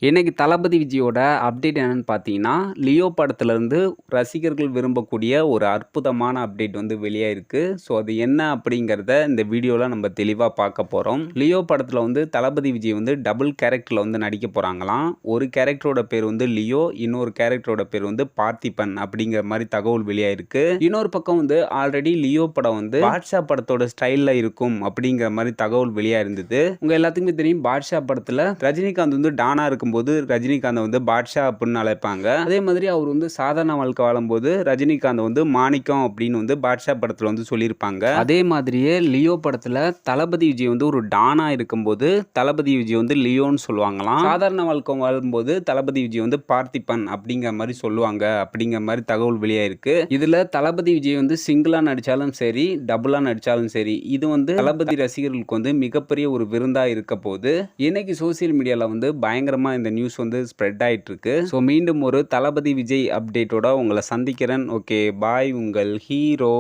இன்னைக்கு தளபதி விஜயோட அப்டேட் என்னன்னு பார்த்தீங்கன்னா, லியோ படத்துலருந்து ரசிகர்கள் விரும்பக்கூடிய ஒரு அற்புதமான அப்டேட் வந்து வெளியாயிருக்கு. ஸோ அது என்ன அப்படிங்கிறத இந்த வீடியோல நம்ம தெளிவா பார்க்க போறோம். லியோ படத்துல வந்து தளபதி விஜய் வந்து டபுள் கேரக்டர்ல வந்து நடிக்க போறாங்களாம். ஒரு கேரக்டரோட பேர் வந்து லியோ, இன்னொரு கேரக்டரோட பேர் வந்து பார்த்திபன் அப்படிங்கிற மாரி தகவல் வெளியாயிருக்கு. இன்னொரு பக்கம் வந்து ஆல்ரெடி லியோ படம் வந்து பாட்ஷா படத்தோட ஸ்டைல்ல இருக்கும் அப்படிங்கிற மாரி தகவல் வெளியா இருந்தது. உங்க எல்லாத்துக்குமே தெரியும் பாட்ஷா படத்துல ரஜினிகாந்த் வந்து டானா இருக்கும்போது ரஜினிகாந்த் வந்து பாட்ஷா அப்படின்னு அழைப்பாங்க. அதே மாதிரி அவர் வந்து சாதாரண வாழ்க்கை வாழும்போது ரஜினிகாந்த் வந்து மாணிக்கம் அப்படின்னு வந்து பாட்ஷா படத்துல வந்து சொல்லியிருப்பாங்க. அதே மாதிரியே லியோ படத்துல தளபதி விஜய் வந்து ஒரு டானா இருக்கும்போது தளபதி விஜய் வந்து லியோன்னு சொல்லுவாங்களாம். சாதாரண வாழ்க்கை வாழும்போது தளபதி விஜய் வந்து பார்த்திபன் அப்படிங்கிற மாதிரி சொல்லுவாங்க அப்படிங்கிற மாதிரி தகவல் வெளியாயிருக்கு. இதுல தளபதி விஜய் வந்து சிங்கிளா நடிச்சாலும் சரி, டபுளா நடிச்சாலும் சரி, இது வந்து தளபதி ரசிகர்களுக்கு வந்து மிகப்பெரிய ஒரு விருந்தா இருக்க போகுது. இன்னைக்கு சோசியல் மீடியால வந்து பயங்கரமா இந்த நியூஸ் வந்து ஸ்ப்ரெட் ஆயிட்டு இருக்கு. ஸோ மீண்டும் ஒரு தளபதி விஜய் அப்டேட்டோட உங்களை சந்திக்கிறேன். ஓகே பாய், உங்கள் ஹீரோ.